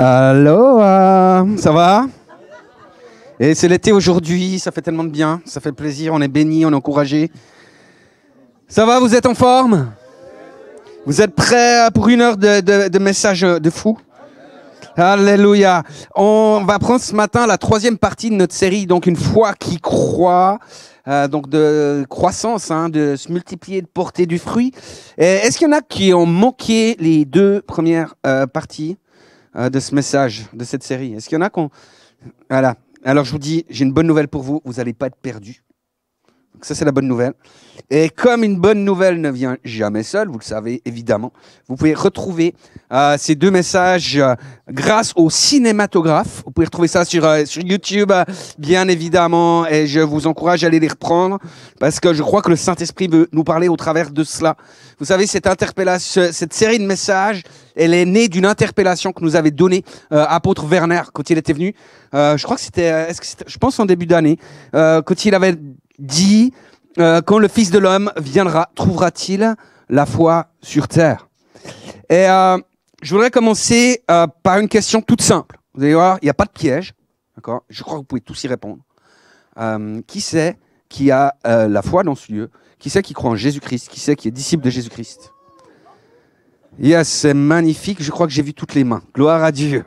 Allô, ça va? Et c'est l'été aujourd'hui, ça fait tellement de bien, ça fait plaisir, on est bénis, on est encouragés. Ça va, vous êtes en forme? Vous êtes prêts pour une heure de message de fou? Alléluia. On va prendre ce matin la troisième partie de notre série, donc une foi qui croit, donc de croissance, de se multiplier, de porter du fruit. Est-ce qu'il y en a qui ont manqué les deux premières parties de ce message, de cette série? Est-ce qu'il y en a qui ont... Voilà. Alors je vous dis, j'ai une bonne nouvelle pour vous, vous n'allez pas être perdus. Donc ça, c'est la bonne nouvelle. Et comme une bonne nouvelle ne vient jamais seule, vous le savez évidemment, vous pouvez retrouver ces deux messages grâce au cinématographe. Vous pouvez retrouver ça sur YouTube, bien évidemment, et je vous encourage à aller les reprendre parce que je crois que le Saint-Esprit veut nous parler au travers de cela. Vous savez, cette série de messages, elle est née d'une interpellation que nous avait donnée apôtre Werner quand il était venu. Je crois que c'était, je pense en début d'année, quand il avait dit quand le Fils de l'homme viendra, trouvera-t-il la foi sur terre? Et je voudrais commencer par une question toute simple. Vous allez voir, il n'y a pas de piège, d'accord? Je crois que vous pouvez tous y répondre. Qui c'est qui a la foi dans ce lieu? Qui c'est qui croit en Jésus-Christ? Qui c'est qui est disciple de Jésus-Christ? Yes, c'est magnifique. Je crois que j'ai vu toutes les mains. Gloire à Dieu.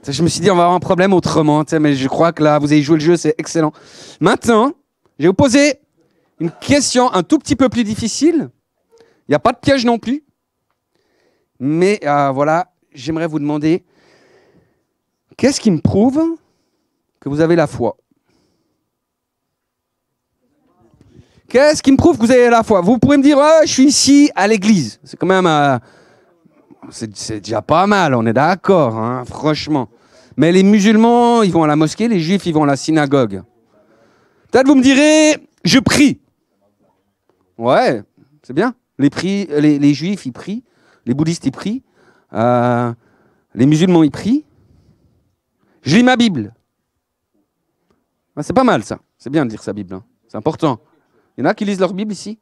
Je me suis dit, on va avoir un problème autrement, mais je crois que là, vous avez joué le jeu, c'est excellent. Maintenant, je vais vous poser une question un tout petit peu plus difficile. Il n'y a pas de piège non plus. Mais voilà, j'aimerais vous demander, qu'est-ce qui me prouve que vous avez la foi? Qu'est-ce qui me prouve que vous avez la foi? Vous pouvez me dire, oh, je suis ici à l'église. C'est quand même... c'est déjà pas mal, on est d'accord, franchement. Mais les musulmans, ils vont à la mosquée, les juifs, ils vont à la synagogue. Peut-être vous me direz, je prie. Ouais, c'est bien. Les juifs, ils prient. Les bouddhistes, ils prient. Les musulmans, ils prient. Je lis ma Bible. C'est pas mal, ça. C'est bien de lire sa Bible. C'est important. Il y en a qui lisent leur Bible ici?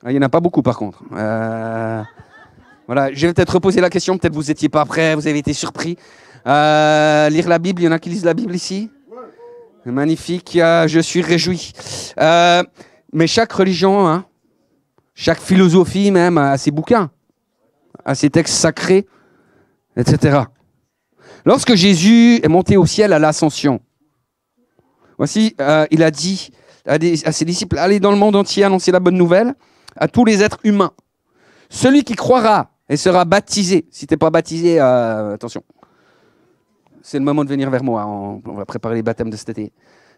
Il n'y en a pas beaucoup, par contre. Voilà, je vais peut-être reposer la question. Peut-être vous n'étiez pas prêts, vous avez été surpris. Lire la Bible, il y en a qui lisent la Bible ici? Magnifique, je suis réjoui. Mais chaque religion, chaque philosophie même, a ses bouquins, a ses textes sacrés, etc. Lorsque Jésus est monté au ciel à l'ascension, voici, il a dit à ses disciples, allez dans le monde entier, annoncer la bonne nouvelle à tous les êtres humains. Celui qui croira et sera baptisé, si tu n'es pas baptisé, attention, c'est le moment de venir vers moi, on va préparer les baptêmes de cet été.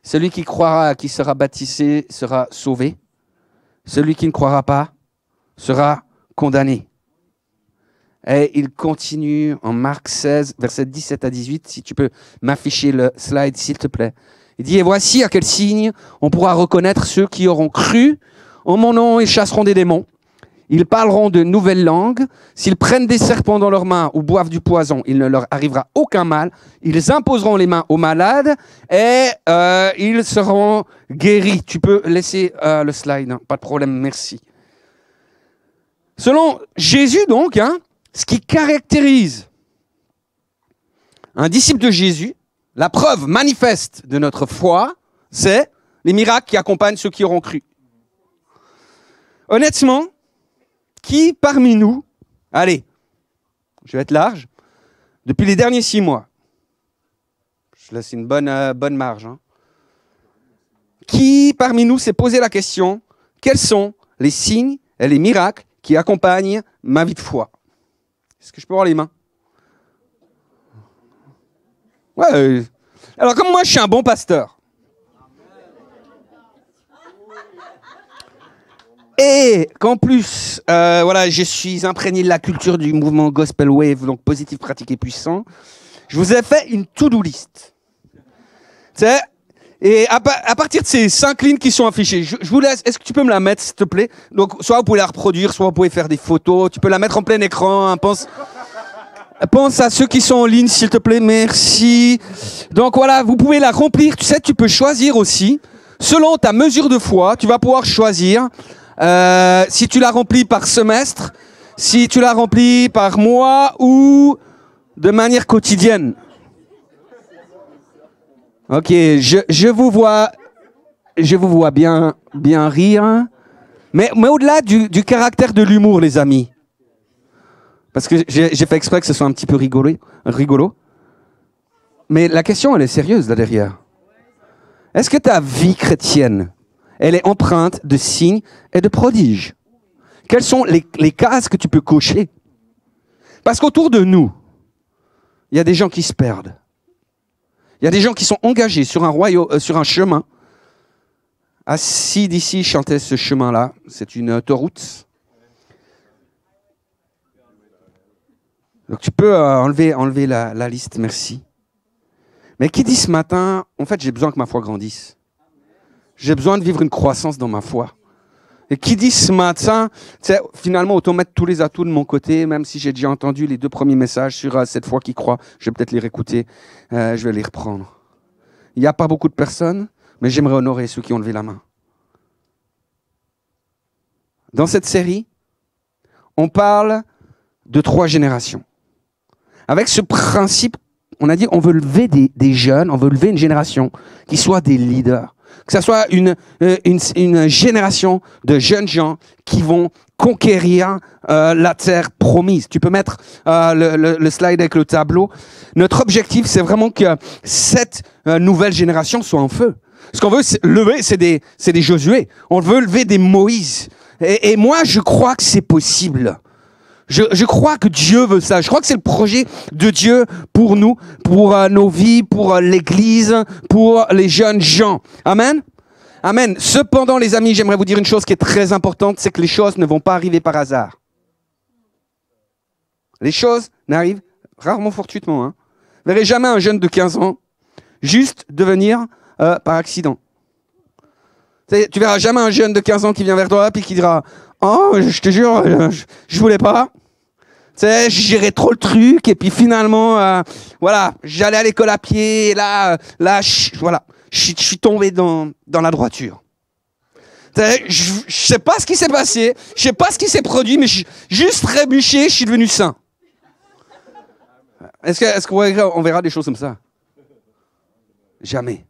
Celui qui croira, qui sera baptisé, sera sauvé. Celui qui ne croira pas sera condamné. Et il continue en Marc 16, versets 17 à 18, si tu peux m'afficher le slide, s'il te plaît. Il dit, et voici à quel signe on pourra reconnaître ceux qui auront cru en mon nom et chasseront des démons. Ils parleront de nouvelles langues. S'ils prennent des serpents dans leurs mains ou boivent du poison, il ne leur arrivera aucun mal. Ils imposeront les mains aux malades et ils seront guéris. Tu peux laisser le slide, pas de problème, merci. Selon Jésus, donc, ce qui caractérise un disciple de Jésus, la preuve manifeste de notre foi, c'est les miracles qui accompagnent ceux qui auront cru. Honnêtement, qui parmi nous, allez, je vais être large, depuis les derniers 6 mois, je laisse une bonne marge, qui parmi nous s'est posé la question, quels sont les signes et les miracles qui accompagnent ma vie de foi? Est-ce que je peux avoir les mains? Ouais. Alors comme moi, je suis un bon pasteur, et qu'en plus, voilà, je suis imprégné de la culture du mouvement Gospel Wave, donc positif, pratique et puissant. Je vous ai fait une to-do list. Et à partir de ces 5 lignes qui sont affichées, je vous laisse, est-ce que tu peux me la mettre, s'il te plaît? Donc, soit vous pouvez la reproduire, soit vous pouvez faire des photos, tu peux la mettre en plein écran, pense à ceux qui sont en ligne, s'il te plaît, merci. Donc voilà, vous pouvez la remplir, tu peux choisir aussi, selon ta mesure de foi, tu vas pouvoir choisir... si tu l'as rempli par semestre, si tu l'as rempli par mois ou de manière quotidienne. Ok, je vous vois bien rire. Mais au-delà du caractère de l'humour, les amis, parce que j'ai fait exprès que ce soit un petit peu rigolo, mais la question, elle est sérieuse là derrière. Est-ce que ta vie chrétienne, elle est empreinte de signes et de prodiges? Quelles sont les cases que tu peux cocher? Parce qu'autour de nous, il y a des gens qui se perdent. Il y a des gens qui sont engagés sur un chemin. Assis d'ici chantait ce chemin-là. C'est une autoroute. Donc tu peux enlever la liste, merci. Mais qui dit ce matin, en fait, j'ai besoin que ma foi grandisse. J'ai besoin de vivre une croissance dans ma foi. Et qui dit ce matin, finalement, autant mettre tous les atouts de mon côté, même si j'ai déjà entendu les 2 premiers messages sur cette foi qui croit, je vais peut-être les réécouter, je vais les reprendre. Il n'y a pas beaucoup de personnes, mais j'aimerais honorer ceux qui ont levé la main. Dans cette série, on parle de 3 générations. Avec ce principe, on a dit on veut lever des jeunes, on veut lever une génération qui soit des leaders. Que ce soit une génération de jeunes gens qui vont conquérir la terre promise. Tu peux mettre le slide avec le tableau. Notre objectif, c'est vraiment que cette nouvelle génération soit en feu. Ce qu'on veut lever, c'est des Josué. On veut lever des Moïse. Et moi, je crois que c'est possible. Je crois que Dieu veut ça. Je crois que c'est le projet de Dieu pour nous, pour nos vies, pour l'Église, pour les jeunes gens. Amen. Amen. Cependant, les amis, j'aimerais vous dire une chose qui est très importante, c'est que les choses ne vont pas arriver par hasard. Les choses n'arrivent rarement fortuitement. Vous ne verrez jamais un jeune de 15 ans juste devenir par accident. Tu verras jamais un jeune de 15 ans qui vient vers toi et qui dira « Oh, je te jure, je voulais pas. Je gérais trop le truc et puis finalement, voilà, j'allais à l'école à pied et là, je suis tombé dans la droiture. » Je sais pas ce qui s'est passé, je sais pas ce qui s'est produit, mais juste trébuché, je suis devenu saint. Est-ce qu'on verra des choses comme ça? Jamais.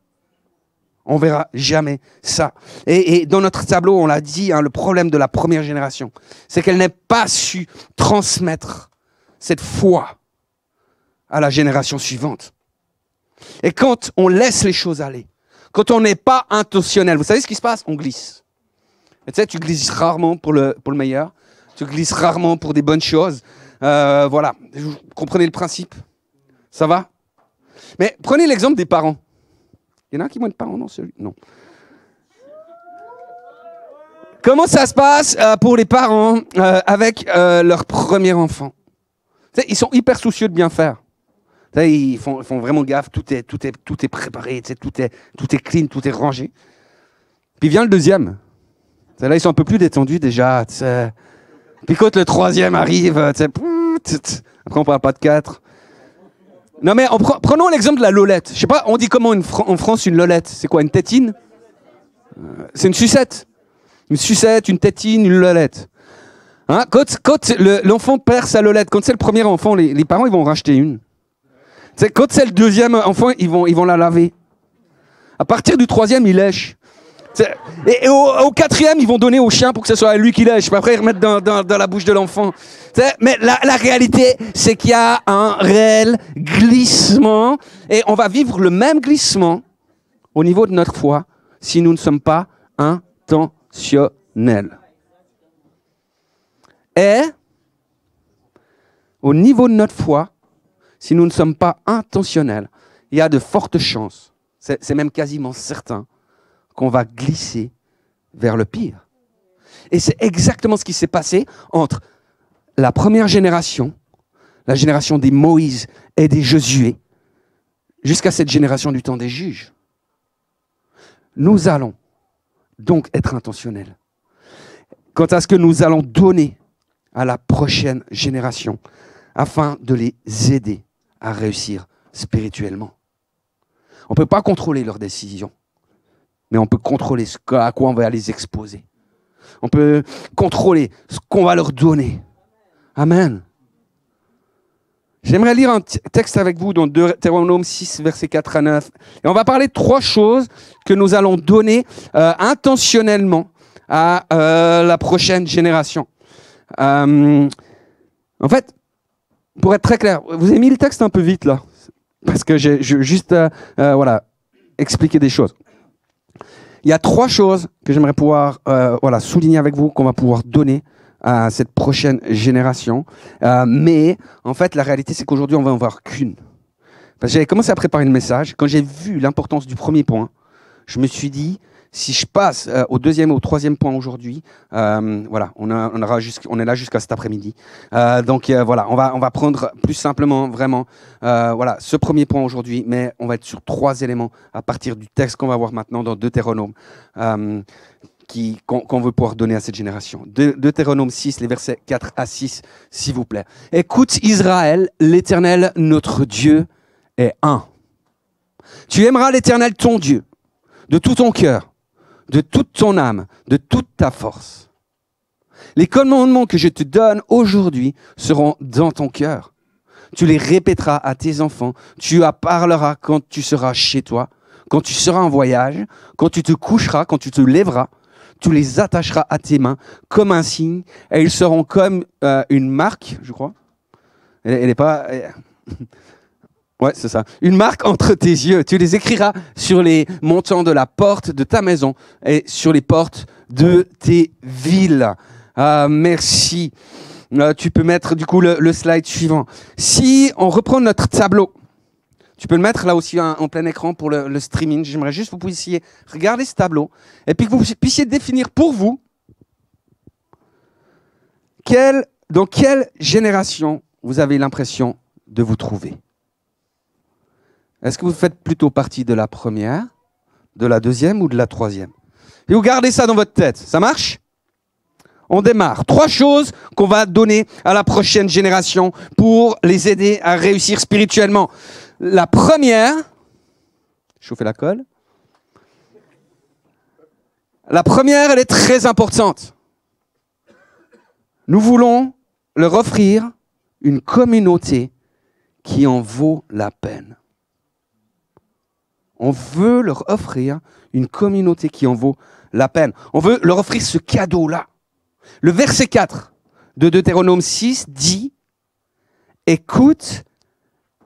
On verra jamais ça. Et dans notre tableau, on l'a dit, le problème de la première génération, c'est qu'elle n'a pas su transmettre cette foi à la génération suivante. Et quand on laisse les choses aller, quand on n'est pas intentionnel, vous savez ce qui se passe? On glisse. Et tu glisses rarement pour le meilleur, tu glisses rarement pour des bonnes choses. Voilà, vous comprenez le principe? Ça va? Mais prenez l'exemple des parents. Il y en a qui vont être parents dans celui? Non. Comment ça se passe pour les parents avec leur premier enfant? Ils sont hyper soucieux de bien faire. Ils font vraiment gaffe, tout est préparé, tout est clean, tout est rangé. Puis vient le deuxième. Là, ils sont un peu plus détendus déjà. Puis quand le troisième arrive, après on parle pas de 4. Non mais prenons l'exemple de la lolette. Je sais pas, on dit comment en France une lolette? C'est quoi, une tétine? C'est une sucette. Une sucette, une tétine, une lolette. Quand l'enfant perd sa lolette, quand c'est le premier enfant, les parents ils vont en racheter une. Quand c'est le deuxième enfant, ils vont la laver. À partir du troisième, ils lèchent. Et au quatrième, ils vont donner au chien pour que ce soit lui qui lèche. Puis après, ils remettent dans la bouche de l'enfant. Mais la réalité, c'est qu'il y a un réel glissement. Et on va vivre le même glissement au niveau de notre foi si nous ne sommes pas intentionnels. Et au niveau de notre foi, si nous ne sommes pas intentionnels, il y a de fortes chances, c'est même quasiment certain, qu'on va glisser vers le pire. Et c'est exactement ce qui s'est passé entre la première génération, la génération des Moïse et des Josué, jusqu'à cette génération du temps des juges. Nous allons donc être intentionnels quant à ce que nous allons donner à la prochaine génération afin de les aider à réussir spirituellement. On ne peut pas contrôler leurs décisions, mais on peut contrôler à quoi on va les exposer. On peut contrôler ce qu'on va leur donner. Amen. J'aimerais lire un texte avec vous dans Deutéronome 6, versets 4 à 9. Et on va parler de 3 choses que nous allons donner intentionnellement à la prochaine génération. En fait, pour être très clair, vous avez mis le texte un peu vite là, parce que j'ai juste expliquer des choses. Il y a 3 choses que j'aimerais pouvoir souligner avec vous, qu'on va pouvoir donner à cette prochaine génération. Mais en fait, la réalité, c'est qu'aujourd'hui, on va en voir qu'une. Parce que j'avais commencé à préparer le message. Quand j'ai vu l'importance du premier point, je me suis dit, si je passe au 2e et au 3e point aujourd'hui, on est là jusqu'à cet après-midi. Donc, on va prendre plus simplement vraiment ce premier point aujourd'hui, mais on va être sur 3 éléments à partir du texte qu'on va voir maintenant dans Deutéronome. Qu'on veut pouvoir donner à cette génération. Deutéronome 6, les versets 4 à 6, s'il vous plaît. Écoute Israël, l'Éternel, notre Dieu, est un. Tu aimeras l'Éternel, ton Dieu, de tout ton cœur, de toute ton âme, de toute ta force. Les commandements que je te donne aujourd'hui seront dans ton cœur. Tu les répéteras à tes enfants, tu en parleras quand tu seras chez toi, quand tu seras en voyage, quand tu te coucheras, quand tu te lèveras. Tu les attacheras à tes mains comme un signe, et ils seront comme une marque, je crois. Elle n'est pas... Ouais, c'est ça. Une marque entre tes yeux. Tu les écriras sur les montants de la porte de ta maison et sur les portes de tes villes. Merci. Tu peux mettre du coup le slide suivant. Si on reprend notre tableau, tu peux le mettre là aussi en plein écran pour le streaming. J'aimerais juste que vous puissiez regarder ce tableau et puis que vous puissiez définir pour vous dans quelle génération vous avez l'impression de vous trouver. Est-ce que vous faites plutôt partie de la première, de la deuxième ou de la troisième? Et vous gardez ça dans votre tête. Ça marche? On démarre. 3 choses qu'on va donner à la prochaine génération pour les aider à réussir spirituellement. La première, chauffer la colle. La première, elle est très importante. Nous voulons leur offrir une communauté qui en vaut la peine. On veut leur offrir une communauté qui en vaut la peine. On veut leur offrir ce cadeau-là. Le verset 4 de Deutéronome 6 dit « Écoute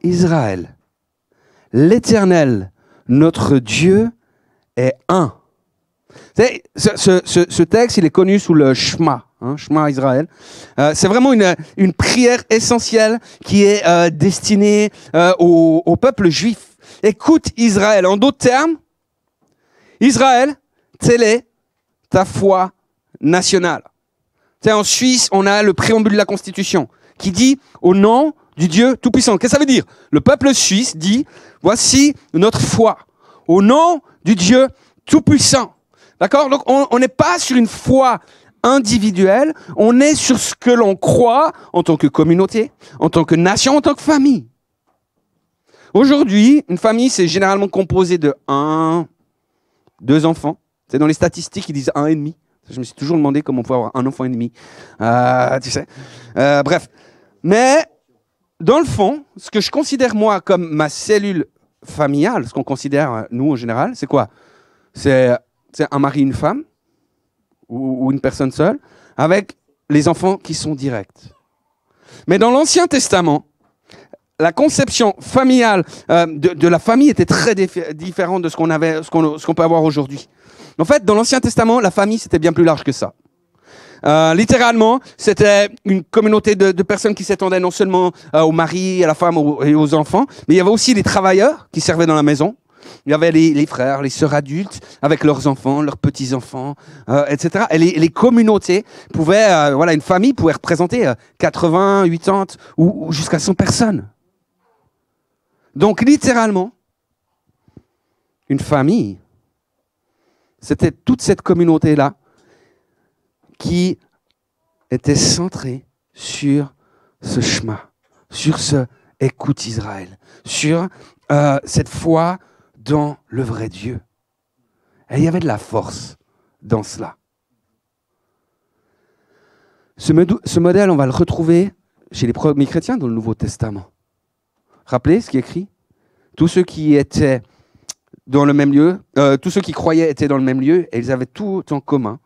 Israël, l'Éternel, notre Dieu, est un. » Ce texte, il est connu sous le Shema, Shema Israël. C'est vraiment une prière essentielle qui est destinée au peuple juif. Écoute Israël. En d'autres termes, Israël, telle est ta foi nationale. En Suisse, on a le préambule de la Constitution qui dit « Au nom du Dieu Tout-Puissant ». Qu'est-ce que ça veut dire? Le peuple suisse dit « Voici notre foi, au nom du Dieu Tout-Puissant ». D'accord? Donc, on n'est pas sur une foi individuelle, on est sur ce que l'on croit en tant que communauté, en tant que nation, en tant que famille. Aujourd'hui, une famille, c'est généralement composé de 1, 2 enfants. C'est dans les statistiques, ils disent 1,5. Je me suis toujours demandé comment on pouvait avoir un enfant et demi. Tu sais. Bref. Mais, dans le fond, ce que je considère, moi, comme ma cellule familiale, ce qu'on considère, nous, en général, c'est quoi? C'est un mari, une femme, ou une personne seule, avec les enfants qui sont directs. Mais dans l'Ancien Testament, la conception familiale de la famille était très différente de ce qu'on peut avoir aujourd'hui. En fait, dans l'Ancien Testament, la famille, c'était bien plus large que ça. Littéralement, c'était une communauté de personnes qui s'étendaient non seulement au mari, à la femme et aux enfants, mais il y avait aussi les travailleurs qui servaient dans la maison. Il y avait les frères, les sœurs adultes avec leurs enfants, leurs petits-enfants, etc. Et les communautés pouvaient, une famille pouvait représenter 80, 80 ou jusqu'à 100 personnes. Donc, littéralement, une famille, c'était toute cette communauté-là qui était centrée sur ce chemin, sur ce « écoute Israël », sur cette foi dans le vrai Dieu. Et il y avait de la force dans cela. Ce modèle, on va le retrouver chez les premiers chrétiens dans le Nouveau Testament. Rappelez ce qui est écrit. Tous ceux qui étaient dans le même lieu, tous ceux qui croyaient étaient dans le même lieu et ils avaient tout en commun.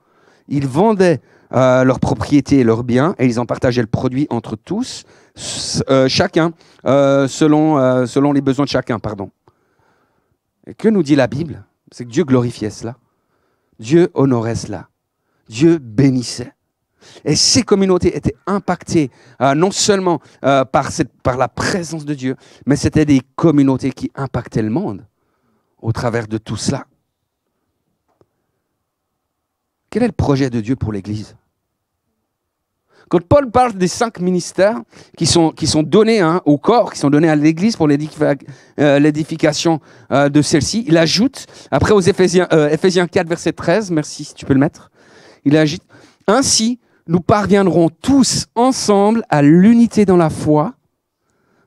Ils vendaient leurs propriétés et leurs biens et ils en partageaient le produit entre tous, chacun, selon les besoins de chacun, pardon. Et que nous dit la Bible? C'est que Dieu glorifiait cela. Dieu honorait cela. Dieu bénissait. Et ces communautés étaient impactées non seulement par la présence de Dieu, mais c'était des communautés qui impactaient le monde au travers de tout cela. Quel est le projet de Dieu pour l'Église? Quand Paul parle des 5 ministères qui sont donnés au corps, qui sont donnés à l'Église pour l'édification de celle-ci, il ajoute, après aux Éphésiens 4, verset 13, merci si tu peux le mettre, il ajoute, « Ainsi, nous parviendrons tous ensemble à l'unité dans la foi,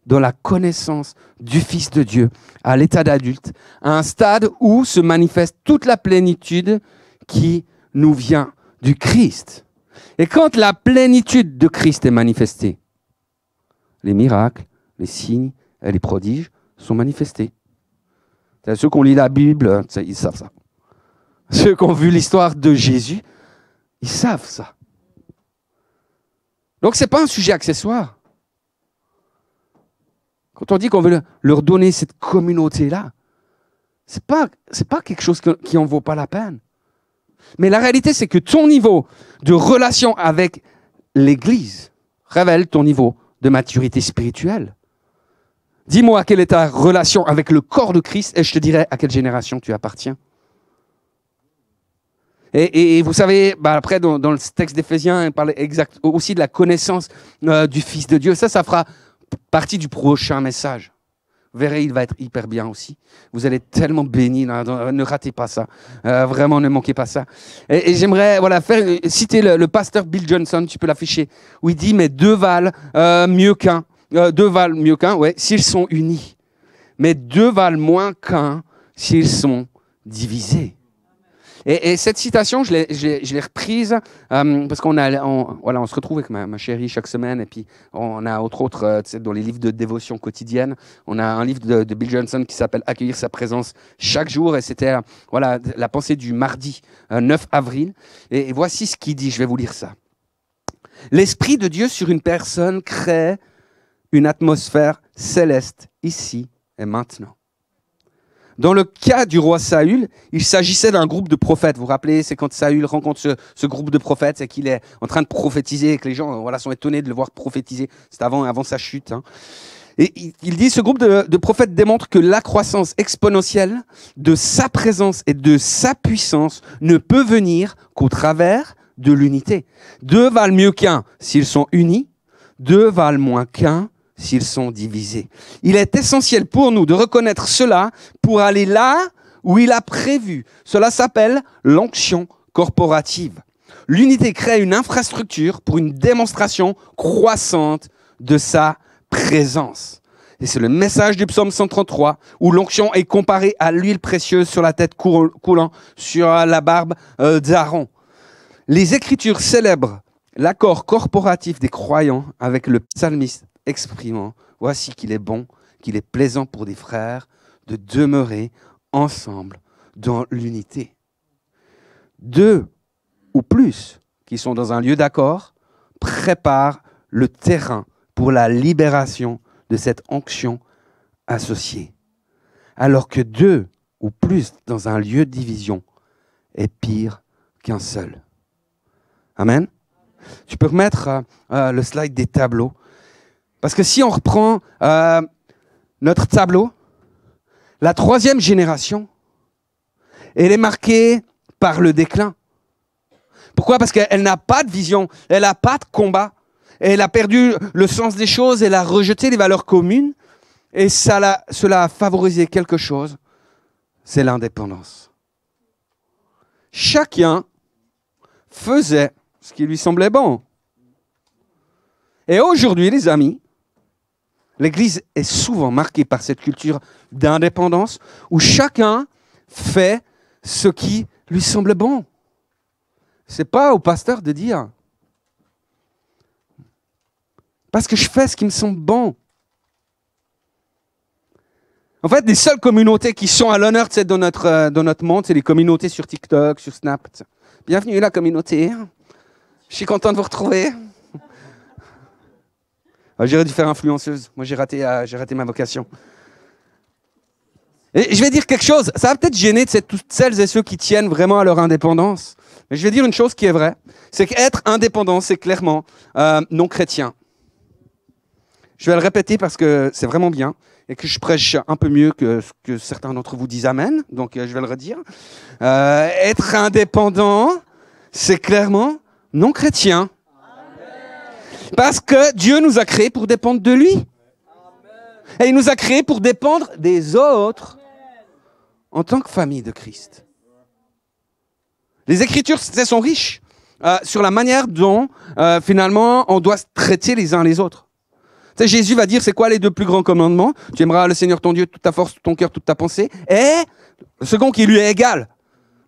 dans la connaissance du Fils de Dieu, à l'état d'adulte, à un stade où se manifeste toute la plénitude qui nous vient du Christ. » Et quand la plénitude de Christ est manifestée, les miracles, les signes et les prodiges sont manifestés. Ceux qui ont lu la Bible, ils savent ça. Ceux qui ont vu l'histoire de Jésus, ils savent ça. Donc ce n'est pas un sujet accessoire. Quand on dit qu'on veut leur donner cette communauté-là, ce n'est pas quelque chose qui en vaut pas la peine. Mais la réalité, c'est que ton niveau de relation avec l'Église révèle ton niveau de maturité spirituelle. Dis-moi quelle est ta relation avec le corps de Christ et je te dirai à quelle génération tu appartiens. Et vous savez, après, dans le texte d'Éphésiens, il parle aussi de la connaissance du Fils de Dieu. Ça fera partie du prochain message. Vous verrez, il va être hyper bien aussi. Vous allez être tellement bénis, ne ratez pas ça. Vraiment, ne manquez pas ça. Et j'aimerais citer le pasteur Bill Johnson, tu peux l'afficher, où il dit, mais deux valent mieux qu'un. S'ils sont unis. Mais deux valent moins qu'un s'ils sont divisés. Et cette citation, je l'ai reprise parce qu'on se retrouve avec ma chérie chaque semaine et puis on a entre autres dans les livres de dévotion quotidienne, on a un livre de Bill Johnson qui s'appelle « Accueillir sa présence chaque jour » et c'était la pensée du mardi 9 avril. Et voici ce qu'il dit, je vais vous lire ça. « L'Esprit de Dieu sur une personne crée une atmosphère céleste ici et maintenant. » Dans le cas du roi Saül, il s'agissait d'un groupe de prophètes. Vous vous rappelez, c'est quand Saül rencontre ce groupe de prophètes, c'est qu'il est en train de prophétiser et que les gens sont étonnés de le voir prophétiser. C'est avant sa chute. Et il dit, ce groupe de prophètes démontre que la croissance exponentielle de sa présence et de sa puissance ne peut venir qu'au travers de l'unité. Deux valent mieux qu'un s'ils sont unis, deux valent moins qu'un s'ils sont divisés. Il est essentiel pour nous de reconnaître cela pour aller là où il a prévu. Cela s'appelle l'onction corporative. L'unité crée une infrastructure pour une démonstration croissante de sa présence. Et c'est le message du psaume 133 où l'onction est comparée à l'huile précieuse sur la tête coulant sur la barbe d'Aaron. Les Écritures célèbrent l'accord corporatif des croyants avec le psalmiste exprimant, voici qu'il est bon, qu'il est plaisant pour des frères de demeurer ensemble dans l'unité. Deux ou plus qui sont dans un lieu d'accord préparent le terrain pour la libération de cette onction associée. Alors que deux ou plus dans un lieu de division est pire qu'un seul. Amen. Tu peux remettre le slide des tableaux. Parce que si on reprend notre tableau, la 3e génération, elle est marquée par le déclin. Pourquoi? Parce qu'elle n'a pas de vision, elle n'a pas de combat, elle a perdu le sens des choses, elle a rejeté les valeurs communes, et cela a favorisé quelque chose, c'est l'indépendance. Chacun faisait ce qui lui semblait bon. Et aujourd'hui, les amis, l'Église est souvent marquée par cette culture d'indépendance où chacun fait ce qui lui semble bon. Ce n'est pas au pasteur de dire « parce que je fais ce qui me semble bon ». En fait, les seules communautés qui sont à l'honneur dans notre monde, c'est les communautés sur TikTok, sur Snap. T'sais. Bienvenue la communauté. Je suis content de vous retrouver. J'aurais dû faire influenceuse. Moi, j'ai raté ma vocation. Et je vais dire quelque chose. Ça va peut-être gêner toutes celles et ceux qui tiennent vraiment à leur indépendance. Mais je vais dire une chose qui est vraie. C'est qu'être indépendant, c'est clairement non chrétien. Je vais le répéter parce que c'est vraiment bien et que je prêche un peu mieux que ce que certains d'entre vous disent amen. Donc, je vais le redire. Être indépendant, c'est clairement non chrétien. Parce que Dieu nous a créés pour dépendre de lui. Et il nous a créés pour dépendre des autres en tant que famille de Christ. Les Écritures sont riches sur la manière dont, finalement, on doit se traiter les uns les autres. Tu sais, Jésus va dire, c'est quoi les 2 plus grands commandements? Tu aimeras le Seigneur ton Dieu, toute ta force, tout ton cœur, toute ta pensée. Et le second qui lui est égal.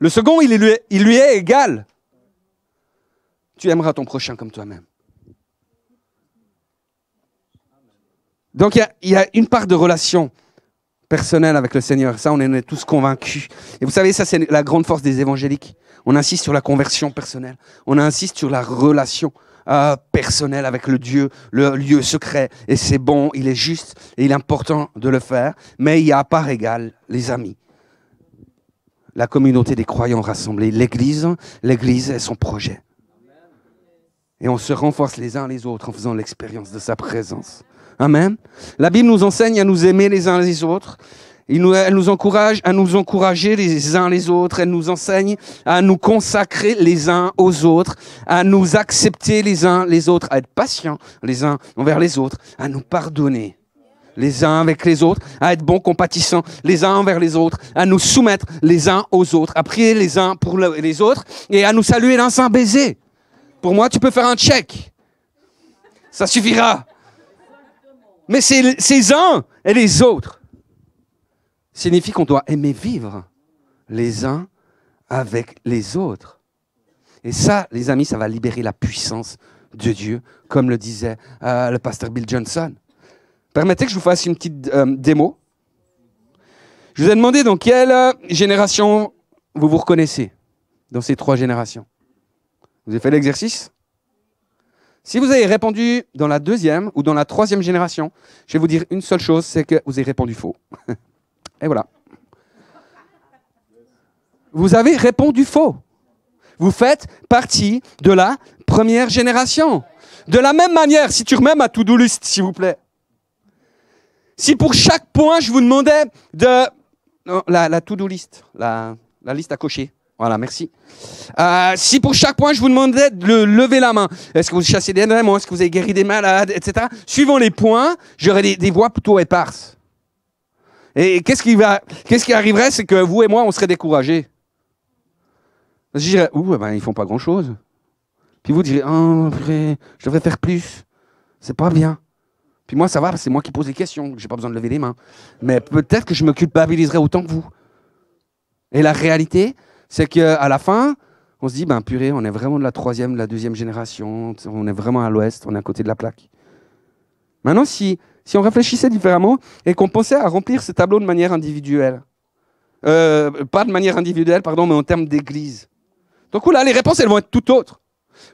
Le second, il lui est égal. Tu aimeras ton prochain comme toi-même. Donc, il y a une part de relation personnelle avec le Seigneur. Ça, on en est tous convaincus. Et vous savez, ça, c'est la grande force des évangéliques. On insiste sur la conversion personnelle. On insiste sur la relation personnelle avec le Dieu, le lieu secret. Et c'est bon, il est juste et il est important de le faire. Mais il y a à part égale, les amis, la communauté des croyants rassemblés. L'Église est son projet. Et on se renforce les uns les autres en faisant l'expérience de sa présence. Amen. La Bible nous enseigne à nous aimer les uns les autres. Elle nous encourage à nous encourager les uns les autres. Elle nous enseigne à nous consacrer les uns aux autres, à nous accepter les uns les autres, à être patients les uns envers les autres, à nous pardonner les uns avec les autres, à être bons compatissants les uns envers les autres, à nous soumettre les uns aux autres, à prier les uns pour les autres et à nous saluer d'un saint baiser. Pour moi, tu peux faire un check. Ça suffira. Mais ces uns et les autres signifie qu'on doit aimer vivre les uns avec les autres. Et ça, les amis, ça va libérer la puissance de Dieu, comme le disait le pasteur Bill Johnson. Permettez que je vous fasse une petite démo. Je vous ai demandé dans quelle génération vous vous reconnaissez, dans ces 3 générations. Vous avez fait l'exercice ? Si vous avez répondu dans la 2e ou dans la 3e génération, je vais vous dire une seule chose, c'est que vous avez répondu faux. Et voilà. Vous avez répondu faux. Vous faites partie de la 1re génération. De la même manière, si tu remets ma to-do list, s'il vous plaît. Si pour chaque point, je vous demandais de... Non, la to-do list, la liste à cocher. Voilà, merci. Si pour chaque point, je vous demandais de lever la main, est-ce que vous chassez des démons, est-ce que vous avez guéri des malades, etc. Suivant les points, j'aurais des voix plutôt éparses. Et qu'est-ce qui arriverait, c'est que vous et moi, on serait découragés. Je dirais, ils font pas grand-chose. Puis vous direz, je devrais faire plus. C'est pas bien. Puis moi, ça va, c'est moi qui pose les questions, j'ai pas besoin de lever les mains. Mais peut-être que je me culpabiliserai autant que vous. Et la réalité, c'est qu'à la fin, on se dit, purée, on est vraiment de la 3e, de la 2e génération, on est vraiment à l'ouest, on est à côté de la plaque. Maintenant, si on réfléchissait différemment et qu'on pensait à remplir ce tableau de manière individuelle, pas de manière individuelle, pardon, mais en termes d'église. Donc là, les réponses, elles vont être tout autres.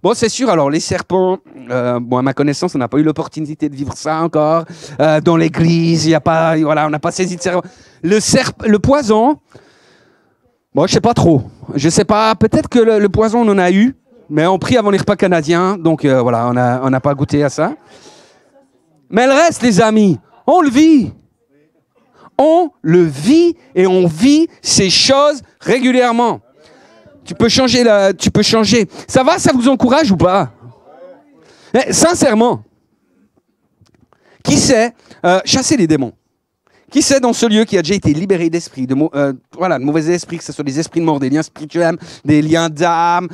Bon, c'est sûr, alors les serpents, à ma connaissance, on n'a pas eu l'opportunité de vivre ça encore. Dans l'église, on n'a pas saisi de serpent. Le poison... Bon, je sais pas trop. Je sais pas. Peut-être que le poison, on en a eu, mais on prie avant les repas canadiens, donc on n'a pas goûté à ça. Mais le reste, les amis, on le vit. On le vit et on vit ces choses régulièrement. Tu peux changer. Ça va, ça vous encourage ou pas? Mais, sincèrement, qui sait chasser les démons? Qui sait dans ce lieu qui a déjà été libéré d'esprits, de mauvais esprits, que ce soit des esprits de mort, des liens spirituels, des liens d'âme,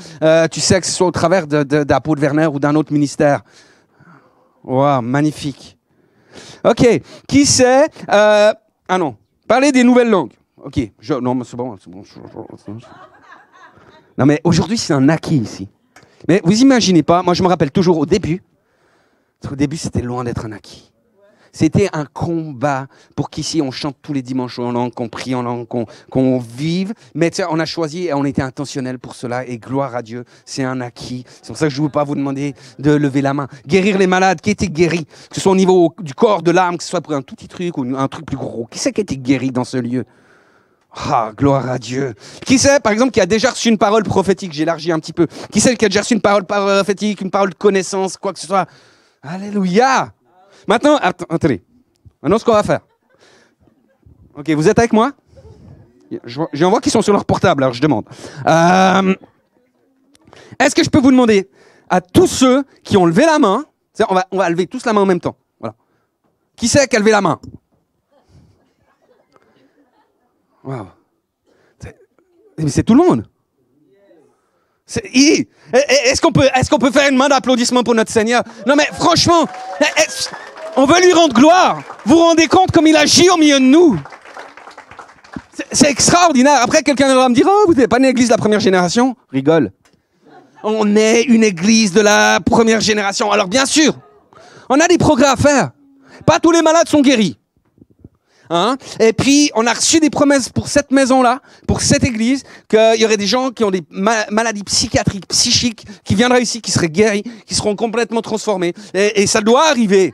tu sais que ce soit au travers d'Apôtre Werner ou d'un autre ministère. Waouh, magnifique. Ok, qui sait... parler des nouvelles langues. Ok, non, mais c'est bon. Non, mais aujourd'hui, c'est un acquis ici. Mais vous imaginez pas, moi je me rappelle toujours au début, c'était loin d'être un acquis. C'était un combat pour qu'ici on chante tous les dimanches en langue, qu'on prie en langue, qu'on vive. Mais on a choisi et on était intentionnel pour cela. Et gloire à Dieu, c'est un acquis. C'est pour ça que je ne veux pas vous demander de lever la main. Guérir les malades, qui était guéri, que ce soit au niveau du corps, de l'âme, que ce soit pour un tout petit truc ou un truc plus gros. Qui c'est qui a été guéri dans ce lieu? Ah, gloire à Dieu. Qui c'est, par exemple, qui a déjà reçu une parole prophétique? J'élargis un petit peu. Qui c'est qui a déjà reçu une parole prophétique, une parole de connaissance, quoi que ce soit? Alléluia. Maintenant, attendez. Maintenant, ce qu'on va faire. Ok, vous êtes avec moi? J'en vois qui sont sur leur portable, alors je demande. Est-ce que je peux vous demander à tous ceux qui ont levé la main, on va lever tous la main en même temps. Voilà. Qui c'est qui a levé la main? Wow. Mais c'est tout le monde. Est-ce qu'on peut faire une main d'applaudissement pour notre Seigneur? Non mais franchement, on veut lui rendre gloire. Vous vous rendez compte comme il agit au milieu de nous? C'est extraordinaire. Après, quelqu'un va me dire, oh, vous n'êtes pas une église de la première génération? Rigole. On est une église de la première génération. Alors bien sûr, on a des progrès à faire. Pas tous les malades sont guéris. Hein? Et puis, on a reçu des promesses pour cette maison-là, pour cette église, qu'il y aurait des gens qui ont des maladies psychiatriques, psychiques, qui viendraient ici, qui seraient guéris, qui seront complètement transformés. Et ça doit arriver.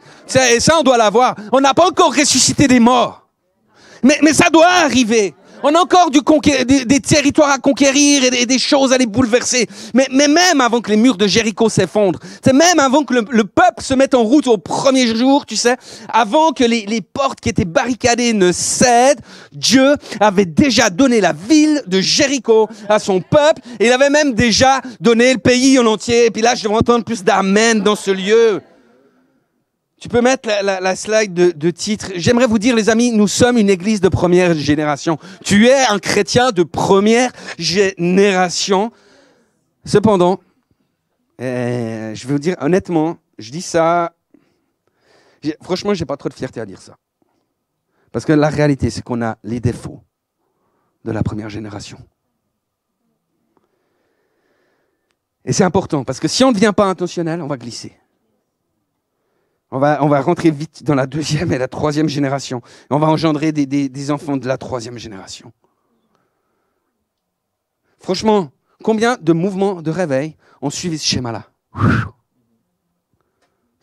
Et ça, on doit l'avoir. On n'a pas encore ressuscité des morts. Mais ça doit arriver. On a encore des territoires à conquérir et des choses à les bouleverser. Mais même avant que les murs de Jéricho s'effondrent, c'est même avant que le peuple se mette en route au premier jour, tu sais, avant que les portes qui étaient barricadées ne cèdent, Dieu avait déjà donné la ville de Jéricho à son peuple. Et il avait même déjà donné le pays en entier. Et puis là, je devrais entendre plus d'amen dans ce lieu. Tu peux mettre la slide de titre. J'aimerais vous dire, les amis, nous sommes une église de première génération. Tu es un chrétien de première génération. Cependant, je vais vous dire honnêtement, je dis ça. Franchement, j'ai pas trop de fierté à dire ça. Parce que la réalité, c'est qu'on a les défauts de la première génération. Et c'est important, parce que si on ne devient pas intentionnel, on va glisser. On va rentrer vite dans la deuxième et la troisième génération. On va engendrer des enfants de la troisième génération. Franchement, combien de mouvements de réveil ont suivi ce schéma-là?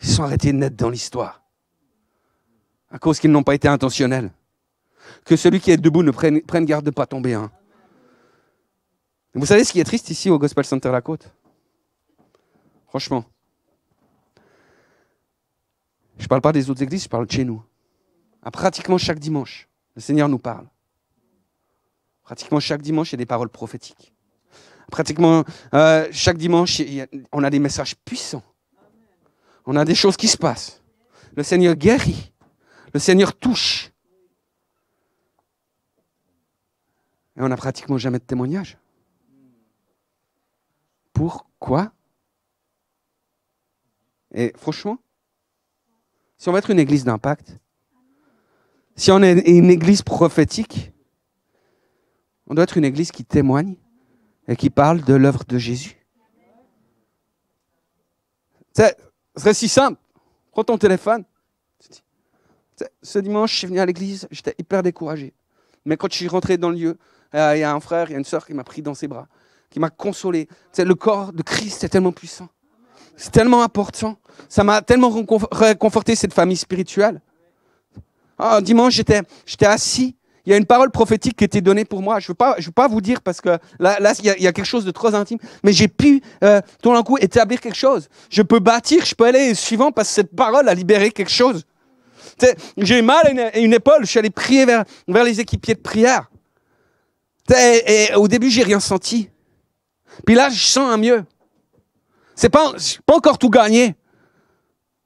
Ils sont arrêtés net dans l'histoire. À cause qu'ils n'ont pas été intentionnels. Que celui qui est debout ne prenne garde de ne pas tomber. Hein. Vous savez ce qui est triste ici au Gospel Center La Côte? Franchement. Je ne parle pas des autres églises, je parle de chez nous. Pratiquement chaque dimanche, le Seigneur nous parle. Pratiquement chaque dimanche, il y a des paroles prophétiques. Pratiquement chaque dimanche, on a des messages puissants. On a des choses qui se passent. Le Seigneur guérit. Le Seigneur touche. Et on n'a pratiquement jamais de témoignage. Pourquoi? Et franchement, si on veut être une église d'impact, si on est une église prophétique, on doit être une église qui témoigne et qui parle de l'œuvre de Jésus. Ce serait si simple. Prends ton téléphone. Ce dimanche, je suis venu à l'église, j'étais hyper découragé. Mais quand je suis rentré dans le lieu, il y a un frère, il y a une sœur qui m'a pris dans ses bras, qui m'a consolé. Le corps de Christ est tellement puissant. C'est tellement important. Ça m'a tellement réconforté, cette famille spirituelle. Dimanche, j'étais assis. Il y a une parole prophétique qui était donnée pour moi. Je veux pas vous dire parce que là il y a quelque chose de trop intime. Mais j'ai pu, tout d'un coup, établir quelque chose. Je peux bâtir, je peux aller suivant parce que cette parole a libéré quelque chose. J'ai eu mal à une épaule. Je suis allé prier vers les équipiers de prière. Et au début, j'ai rien senti. Puis là, je sens un mieux. C'est pas encore tout gagné.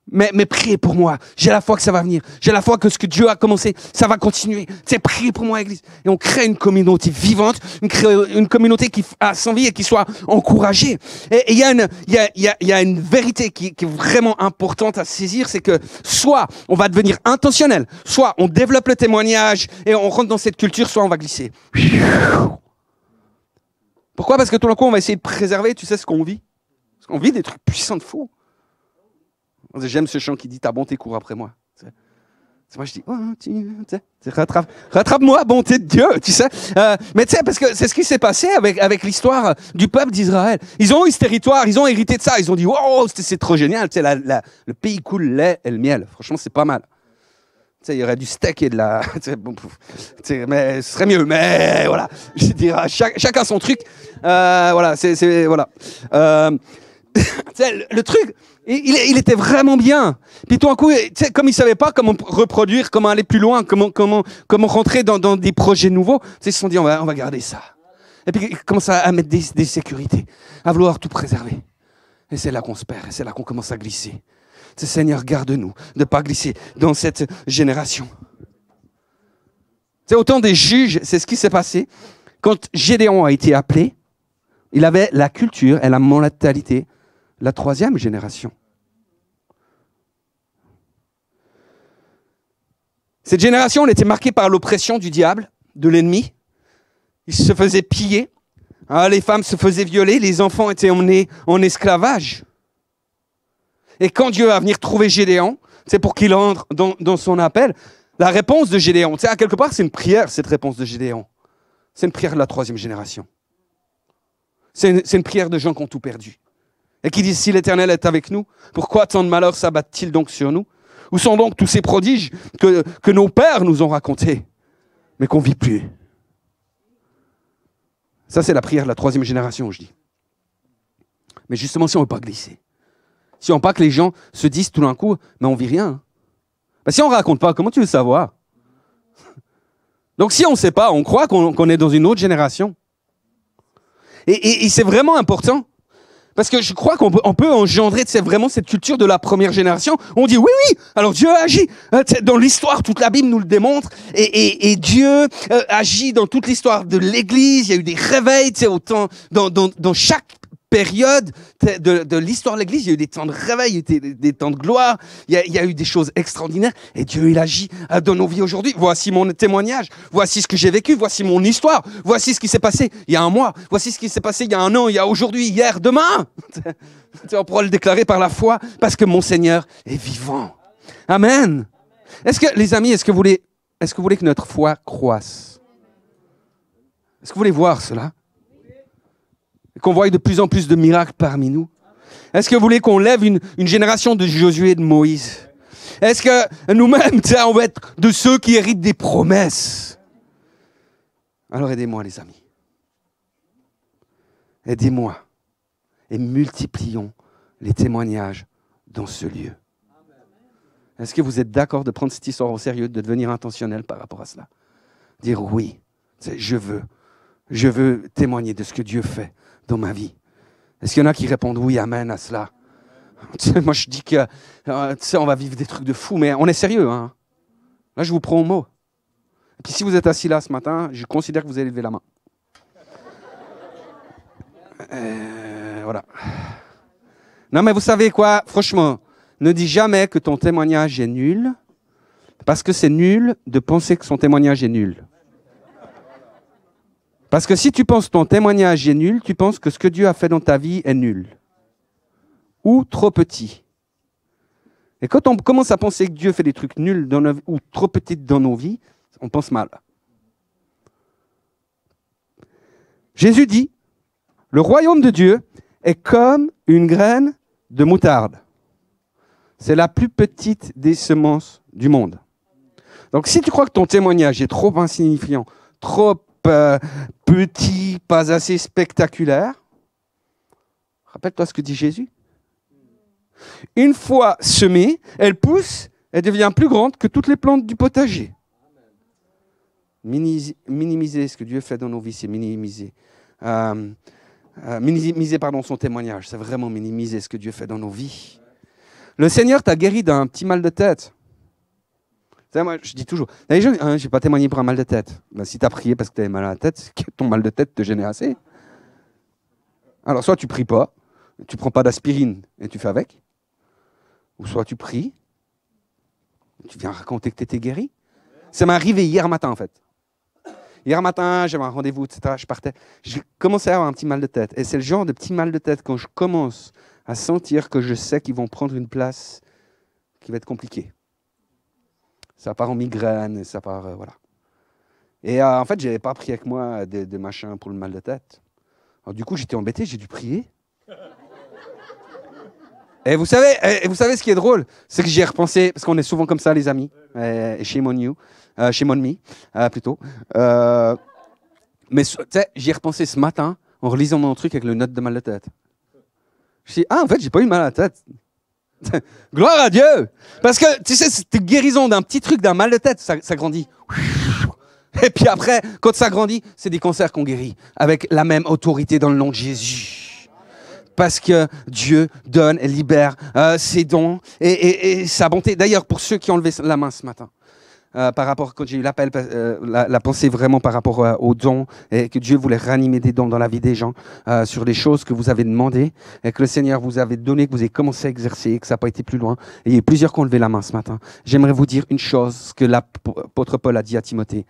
Mais priez pour moi. J'ai la foi que ça va venir. J'ai la foi que ce que Dieu a commencé, ça va continuer. Priez pour moi, Église. Et on crée une communauté vivante, une communauté qui a son vie et qui soit encouragée. Et il y a une vérité qui est vraiment importante à saisir, c'est que soit on va devenir intentionnel, soit on développe le témoignage et on rentre dans cette culture, soit on va glisser. Pourquoi? Parce que tout d'un coup, on va essayer de préserver, tu sais, ce qu'on vit. Parce qu'on vit des trucs puissants de fou. J'aime ce chant qui dit « Ta bonté court après moi ». Moi, je dis, oh, rattrape-moi, bonté de Dieu, tu sais. Mais tu sais, parce que c'est ce qui s'est passé avec l'histoire du peuple d'Israël. Ils ont eu ce territoire, ils ont hérité de ça. Ils ont dit, wow, c'est trop génial. Tu sais, le pays coule le lait et le miel. Franchement, c'est pas mal. Tu sais, il y aurait du steak et de la... mais ce serait mieux. Mais voilà, je dirais, chacun son truc. Voilà, voilà. Le truc, il était vraiment bien. Puis tout d'un coup, comme il savait pas comment reproduire, comment aller plus loin, comment rentrer dans des projets nouveaux, ils se sont dit on va garder ça. Et puis ils commencent à mettre des sécurités, à vouloir tout préserver. Et c'est là qu'on se perd, et c'est là qu'on commence à glisser. Seigneur, garde-nous de ne pas glisser dans cette génération. Au temps des juges, c'est ce qui s'est passé. Quand Gédéon a été appelé, il avait la culture et la mentalité, la 3e génération. Cette génération, elle était marquée par l'oppression du diable, de l'ennemi. Ils se faisaient piller, les femmes se faisaient violer, les enfants étaient emmenés en esclavage. Et quand Dieu va venir trouver Gédéon, c'est pour qu'il entre dans son appel, la réponse de Gédéon, à quelque part, c'est une prière, cette réponse de Gédéon. C'est une prière de la 3e génération. C'est une prière de gens qui ont tout perdu. Et qui disent, si l'Éternel est avec nous, pourquoi tant de malheurs s'abattent-ils donc sur nous? Où sont donc tous ces prodiges que nos pères nous ont racontés, mais qu'on ne vit plus? Ça, c'est la prière de la 3e génération, je dis. Mais justement, si on ne veut pas glisser, si on ne veut pas que les gens se disent tout d'un coup, mais on ne vit rien. Si on ne raconte pas, comment tu veux savoir? Donc si on ne sait pas, on croit qu'on est dans une autre génération. Et c'est vraiment important. Parce que je crois qu'on peut engendrer vraiment cette culture de la première génération. On dit oui, alors Dieu agit. Dans l'histoire, toute la Bible nous le démontre. Et Dieu agit dans toute l'histoire de l'Église. Il y a eu des réveils, autant dans chaque période de l'histoire de l'Église, il y a eu des temps de réveil, il y a eu des temps de gloire, il y a eu des choses extraordinaires, et Dieu, il agit dans nos vies aujourd'hui. Voici mon témoignage, voici ce que j'ai vécu, voici mon histoire, voici ce qui s'est passé il y a un mois, voici ce qui s'est passé il y a un an, il y a aujourd'hui, hier, demain. On pourra le déclarer par la foi, parce que mon Seigneur est vivant. Amen. Les amis, est-ce que vous voulez que notre foi croisse? Est-ce que vous voulez voir cela? Qu'on voie de plus en plus de miracles parmi nous? Est-ce que vous voulez qu'on lève une génération de Josué et de Moïse? Est-ce que nous-mêmes, on va être de ceux qui héritent des promesses? Alors aidez-moi, les amis. Aidez-moi. Et multiplions les témoignages dans ce lieu. Est-ce que vous êtes d'accord de prendre cette histoire au sérieux, de devenir intentionnel par rapport à cela? Dire oui, je veux témoigner de ce que Dieu fait dans ma vie. Est-ce qu'il y en a qui répondent oui, amen à cela? Moi, je dis que on va vivre des trucs de fou, mais on est sérieux. Hein? Là, je vous prends au mot. Et puis, si vous êtes assis là ce matin, je considère que vous allez lever la main. Voilà. Non, mais vous savez quoi? Franchement, ne dis jamais que ton témoignage est nul, parce que c'est nul de penser que son témoignage est nul. Parce que si tu penses que ton témoignage est nul, tu penses que ce que Dieu a fait dans ta vie est nul. Ou trop petit. Et quand on commence à penser que Dieu fait des trucs nuls ou trop petits dans nos vies, on pense mal. Jésus dit, le royaume de Dieu est comme une graine de moutarde. C'est la plus petite des semences du monde. Donc si tu crois que ton témoignage est trop insignifiant, trop petit, pas assez spectaculaire, rappelle-toi ce que dit Jésus. Une fois semée, elle pousse, elle devient plus grande que toutes les plantes du potager. Minimiser ce que Dieu fait dans nos vies, c'est minimiser. Minimiser son témoignage, c'est vraiment minimiser ce que Dieu fait dans nos vies. Le Seigneur t'a guéri d'un petit mal de tête. Moi, je dis toujours, les gens, je n'ai pas témoigné pour un mal de tête. Ben, si tu as prié parce que tu avais mal à la tête, c'est que ton mal de tête te gênait assez. Alors, soit tu pries pas, tu prends pas d'aspirine et tu fais avec, ou soit tu pries, tu viens raconter que tu étais guéri. Ça m'est arrivé hier matin, en fait. Hier matin, j'avais un rendez-vous, etc. Je partais. J'ai commencé à avoir un petit mal de tête. Et c'est le genre de petit mal de tête quand je commence à sentir que je sais qu'ils vont prendre une place qui va être compliquée. Ça part en migraine, et ça part, voilà. Et en fait, j'avais pas pris avec moi des machins pour le mal de tête. Alors, du coup, j'étais embêté, j'ai dû prier. Et vous savez ce qui est drôle, c'est que j'y ai repensé, parce qu'on est souvent comme ça, les amis. Shame on you, shame on me, plutôt. Mais tu sais, j'y ai repensé ce matin en relisant mon truc avec le note de mal de tête. Je me suis dit, en fait, j'ai pas eu mal à la tête. Gloire à Dieu! Parce que, tu sais, cette guérison d'un petit truc, d'un mal de tête, ça grandit. Et puis après, quand ça grandit, c'est des cancers qu'on guérit avec la même autorité dans le nom de Jésus. Parce que Dieu donne et libère ses dons et sa bonté. D'ailleurs, pour ceux qui ont levé la main ce matin, par rapport, quand j'ai eu l'appel, la pensée vraiment par rapport aux dons, et que Dieu voulait ranimer des dons dans la vie des gens, sur les choses que vous avez demandées, et que le Seigneur vous avait donné, que vous avez commencé à exercer, et que ça n'a pas été plus loin. Et il y a plusieurs qui ont levé la main ce matin. J'aimerais vous dire une chose, ce que l'apôtre Paul a dit à Timothée.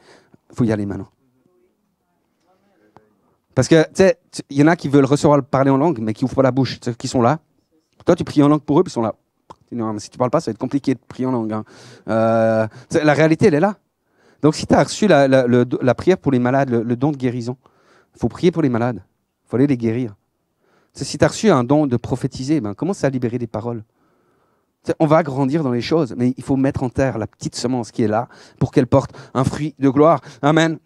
Il faut y aller maintenant. Parce que, tu sais, il y en a qui veulent recevoir parler en langue, mais qui n'ouvrent pas la bouche, qui sont là. Toi, tu pries en langue pour eux, puis ils sont là. Non, mais si tu ne parles pas, ça va être compliqué de prier en langue. Hein. La réalité, elle est là. Donc, si tu as reçu la prière pour les malades, le don de guérison, il faut prier pour les malades. Il faut aller les guérir. Si tu as reçu un don de prophétiser, commence à libérer des paroles. On va grandir dans les choses, mais il faut mettre en terre la petite semence qui est là pour qu'elle porte un fruit de gloire. Amen.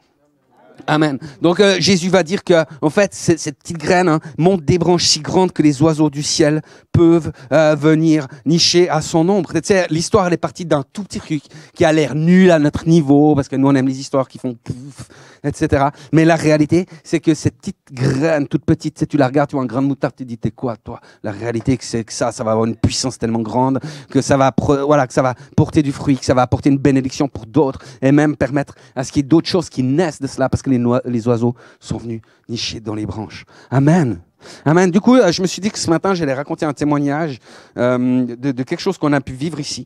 Amen. Donc Jésus va dire que, en fait, cette petite graine monte des branches si grandes que les oiseaux du ciel peuvent venir nicher à son ombre. Tu sais, l'histoire elle est partie d'un tout petit truc qui a l'air nul à notre niveau, parce que nous on aime les histoires qui font pouf, etc. Mais la réalité, c'est que cette petite graine toute petite, tu la regardes, tu vois un grain de moutarde, tu te dis t'es quoi toi? La réalité, c'est que ça va avoir une puissance tellement grande que ça va, que ça va porter du fruit, que ça va apporter une bénédiction pour d'autres et même permettre à ce qu'il y ait d'autres choses qui naissent de cela, parce que les oiseaux sont venus nicher dans les branches. Amen. Amen. Du coup, je me suis dit que ce matin, j'allais raconter un témoignage de quelque chose qu'on a pu vivre ici.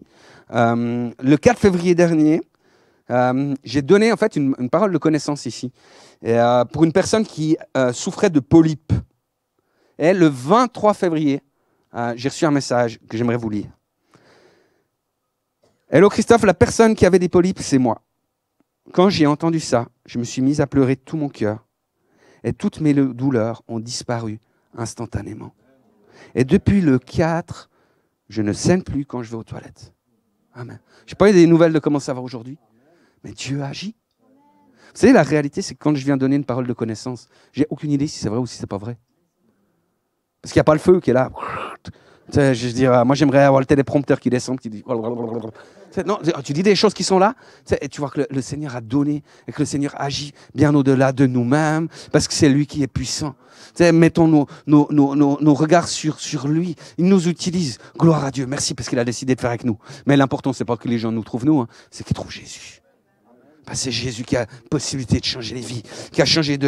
Le 4 février dernier, j'ai donné en fait une parole de connaissance ici pour une personne qui souffrait de polypes. Et le 23 février, j'ai reçu un message que j'aimerais vous lire. Hello Christophe, la personne qui avait des polypes, c'est moi. Quand j'ai entendu ça, je me suis mise à pleurer de tout mon cœur et toutes mes douleurs ont disparu instantanément. Et depuis le 4, je ne saigne plus quand je vais aux toilettes. Amen. Je n'ai pas eu des nouvelles de comment ça va aujourd'hui, mais Dieu agit. Vous savez, la réalité, c'est que quand je viens donner une parole de connaissance, j'ai aucune idée si c'est vrai ou si c'est pas vrai. Parce qu'il n'y a pas le feu qui est là. Je veux dire, moi j'aimerais avoir le téléprompteur qui descend, qui dit... Non, tu dis des choses qui sont là, et tu vois que le Seigneur a donné, et que le Seigneur agit bien au-delà de nous-mêmes, parce que c'est lui qui est puissant. Mettons nos regards sur lui. Il nous utilise. Gloire à Dieu. Merci parce qu'il a décidé de faire avec nous. Mais l'important, c'est pas que les gens nous trouvent nous, c'est qu'ils trouvent Jésus. Parce que c'est Jésus qui a la possibilité de changer les vies, qui a changé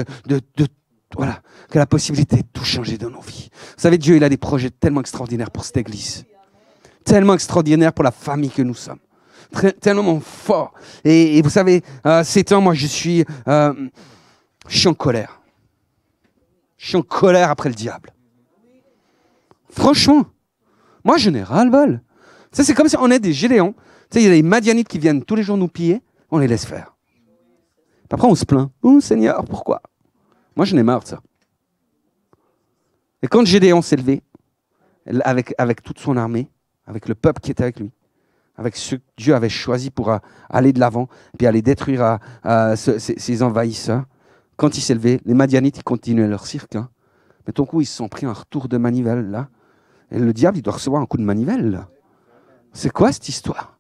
voilà, qui a la possibilité de tout changer dans nos vies. Vous savez, Dieu, il a des projets tellement extraordinaires pour cette église. Tellement extraordinaires pour la famille que nous sommes. Tellement fort. Et vous savez, ces temps, moi, je suis en colère. Je suis en colère après le diable. Franchement, moi, je n'ai ras-le-bol. C'est comme si on est des Gédéons. Il y a des Madianites qui viennent tous les jours nous piller, on les laisse faire. Puis après, on se plaint. Oh Seigneur, pourquoi? Moi, je n'ai marre de ça. Et quand Gédéon s'est levé, avec toute son armée, avec le peuple qui était avec lui, avec ceux que Dieu avait choisis pour aller de l'avant, puis aller détruire ces envahisseurs. Quand il s'est levé, les Madianites, ils continuaient leur cirque. Mais tout coup, ils se sont pris un retour de manivelle, là. Et le diable, il doit recevoir un coup de manivelle, là. C'est quoi cette histoire?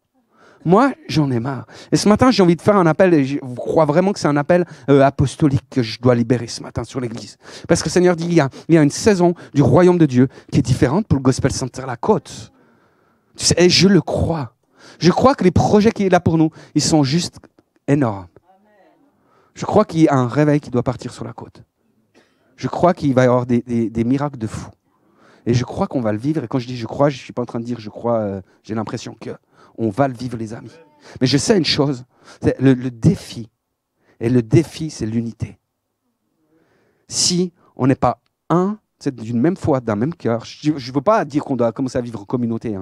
Moi, j'en ai marre. Et ce matin, j'ai envie de faire un appel, et je crois vraiment que c'est un appel apostolique que je dois libérer ce matin sur l'Église. Parce que le Seigneur dit, il y a une saison du royaume de Dieu qui est différente pour le Gospel Center La Côte. Et je le crois. Je crois que les projets qu'il y a là pour nous, ils sont juste énormes. Je crois qu'il y a un réveil qui doit partir sur la côte. Je crois qu'il va y avoir des miracles de fou. Et je crois qu'on va le vivre. Et quand je dis je crois, je ne suis pas en train de dire je crois, j'ai l'impression qu'on va le vivre, les amis. Mais je sais une chose, c'est le défi. Et le défi, c'est l'unité. Si on n'est pas d'une même foi, d'un même cœur, je ne veux pas dire qu'on doit commencer à vivre en communauté.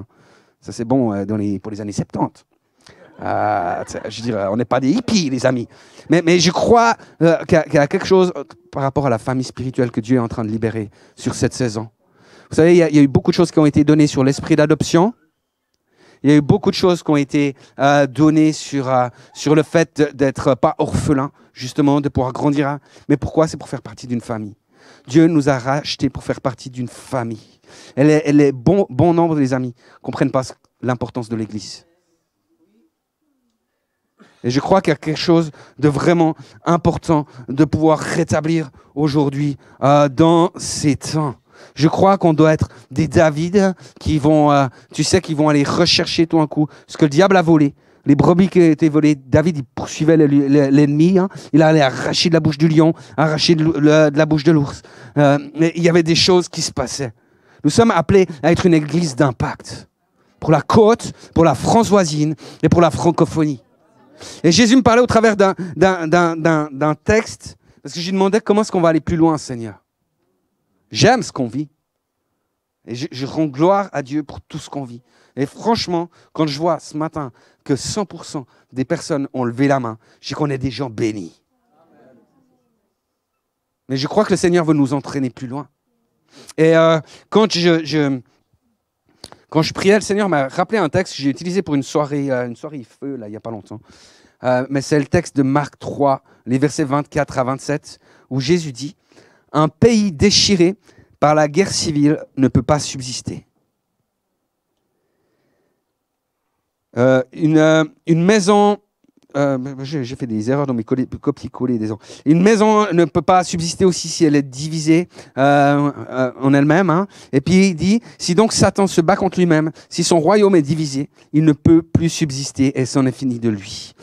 Ça, c'est bon pour les années 70. Je dirais, on n'est pas des hippies, les amis. Mais je crois qu'il y a quelque chose par rapport à la famille spirituelle que Dieu est en train de libérer sur cette saison. Vous savez, il y a eu beaucoup de choses qui ont été données sur l'esprit d'adoption. Il y a eu beaucoup de choses qui ont été données sur le fait d'être pas orphelin, justement, de pouvoir grandir. Mais pourquoi? C'est pour faire partie d'une famille. Dieu nous a rachetés pour faire partie d'une famille. Elle est bon nombre des amis ne comprennent pas l'importance de l'Église. Et je crois qu'il y a quelque chose de vraiment important de pouvoir rétablir aujourd'hui dans ces temps. Je crois qu'on doit être des David qui vont, qui vont aller rechercher tout un coup ce que le diable a volé. Les brebis qui ont été volées, David, il poursuivait l'ennemi. Hein. Il allait arracher de la bouche du lion, arracher de la bouche de l'ours. Il y avait des choses qui se passaient. Nous sommes appelés à être une église d'impact. Pour la côte, pour la France voisine et pour la francophonie. Et Jésus me parlait au travers d'un texte, parce que je lui demandais comment est-ce qu'on va aller plus loin, Seigneur. J'aime ce qu'on vit. Et je rends gloire à Dieu pour tout ce qu'on vit. Et franchement, quand je vois ce matin que 100% des personnes ont levé la main, je sais qu'on est des gens bénis. Mais je crois que le Seigneur veut nous entraîner plus loin. Et quand je priais, le Seigneur m'a rappelé un texte que j'ai utilisé pour une soirée feu, là, il n'y a pas longtemps. Mais c'est le texte de Marc 3, les versets 24 à 27, où Jésus dit « Un pays déchiré par la guerre civile ne peut pas subsister. Une maison... j'ai fait des erreurs dans mes copier-coller. Une maison ne peut pas subsister aussi si elle est divisée en elle-même. Hein. Et puis il dit, si donc Satan se bat contre lui-même, si son royaume est divisé, il ne peut plus subsister et c'en est fini de lui.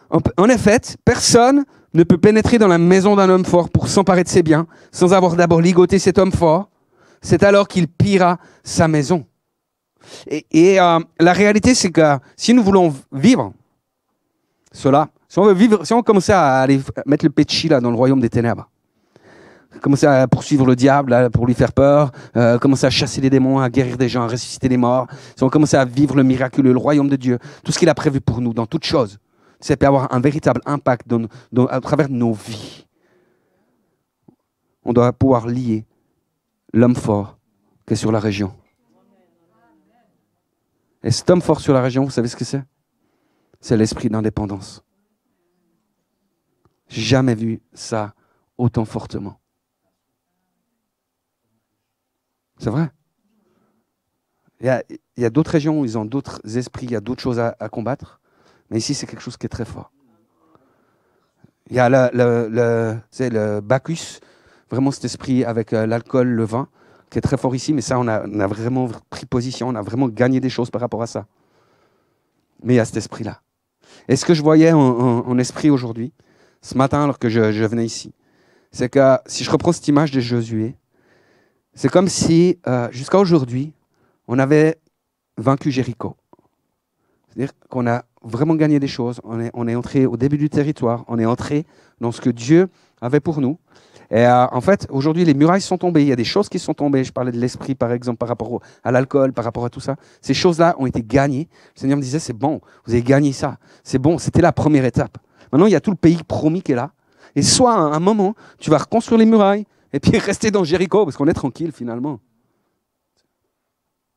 En effet, personne ne peut pénétrer dans la maison d'un homme fort pour s'emparer de ses biens sans avoir d'abord ligoté cet homme fort. C'est alors qu'il pillera sa maison. Et la réalité, c'est que si nous voulons vivre cela, si on commençait à aller mettre le péchi là dans le royaume des ténèbres, commencer à poursuivre le diable là, pour lui faire peur, commencer à chasser les démons, à guérir des gens, à ressusciter les morts, si on commençait à vivre le miraculeux, le royaume de Dieu, tout ce qu'il a prévu pour nous dans toutes choses, ça peut avoir un véritable impact à travers nos vies. On doit pouvoir lier l'homme fort qui est sur la région. Et cet homme fort sur la région, vous savez ce que c'est? C'est l'esprit d'indépendance. J'ai jamais vu ça autant fortement. C'est vrai. Il y a d'autres régions où ils ont d'autres esprits, il y a d'autres choses à combattre. Mais ici, c'est quelque chose qui est très fort. Il y a le Bacchus, vraiment cet esprit avec l'alcool, le vin, qui est très fort ici. Mais ça, on a vraiment pris position, on a vraiment gagné des choses par rapport à ça. Mais il y a cet esprit-là. Et ce que je voyais en esprit aujourd'hui, ce matin, alors que je venais ici, c'est que si je reprends cette image de Josué, c'est comme si, jusqu'à aujourd'hui, on avait vaincu Jéricho. C'est-à-dire qu'on a vraiment gagné des choses, on est entré au début du territoire, on est entré dans ce que Dieu avait pour nous. Et en fait, aujourd'hui, les murailles sont tombées, il y a des choses qui sont tombées. Je parlais de l'esprit, par exemple, par rapport à l'alcool, par rapport à tout ça. Ces choses-là ont été gagnées. Le Seigneur me disait, c'est bon, vous avez gagné ça. C'est bon, c'était la première étape. Maintenant, il y a tout le pays promis qui est là. Et soit à un moment, tu vas reconstruire les murailles et puis rester dans Jéricho, parce qu'on est tranquille finalement.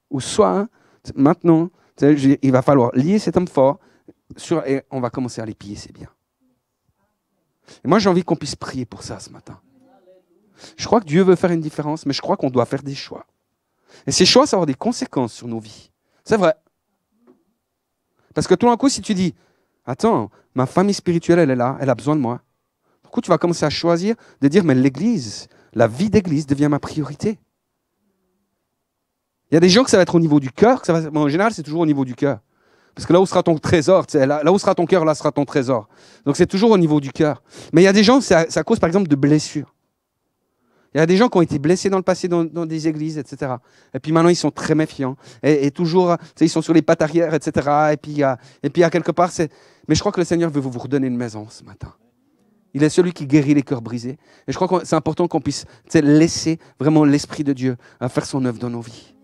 Ou soit, maintenant, il va falloir lier cet homme fort et on va commencer à les piller, c'est bien. Et moi, j'ai envie qu'on puisse prier pour ça ce matin. Je crois que Dieu veut faire une différence, mais je crois qu'on doit faire des choix. Et ces choix, ça va avoir des conséquences sur nos vies. C'est vrai. Parce que tout d'un coup, si tu dis, attends, ma famille spirituelle, elle est là, elle a besoin de moi. Du coup, tu vas commencer à choisir de dire, mais l'Église, la vie d'Église devient ma priorité. Il y a des gens que ça va être au niveau du cœur, en général, c'est toujours au niveau du cœur. Parce que là où sera ton trésor, là où sera ton cœur, là sera ton trésor. Donc c'est toujours au niveau du cœur. Mais il y a des gens, ça cause par exemple de blessures. Il y a des gens qui ont été blessés dans le passé dans des églises, etc. Et puis maintenant, ils sont très méfiants. Et toujours, ils sont sur les pattes arrière, etc. Et puis, il y a quelque part... Mais je crois que le Seigneur veut vous redonner une maison ce matin. Il est celui qui guérit les cœurs brisés. Et je crois que c'est important qu'on puisse laisser vraiment l'Esprit de Dieu faire son œuvre dans nos vies.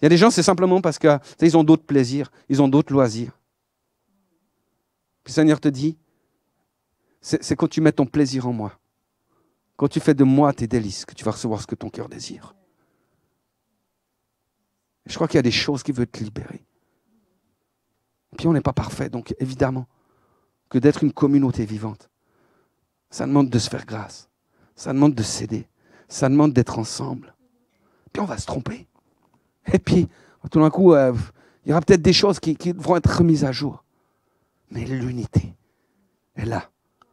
Il y a des gens, c'est simplement parce qu'ils ont d'autres plaisirs, ils ont d'autres loisirs. Puis le Seigneur te dit, c'est quand tu mets ton plaisir en moi, quand tu fais de moi tes délices, que tu vas recevoir ce que ton cœur désire. Et je crois qu'il y a des choses qui veulent te libérer. Puis on n'est pas parfait, donc évidemment que d'être une communauté vivante, ça demande de se faire grâce, ça demande de s'aider, ça demande d'être ensemble. Puis on va se tromper. Et puis, tout d'un coup, il y aura peut-être des choses qui devront être remises à jour. Mais l'unité est là.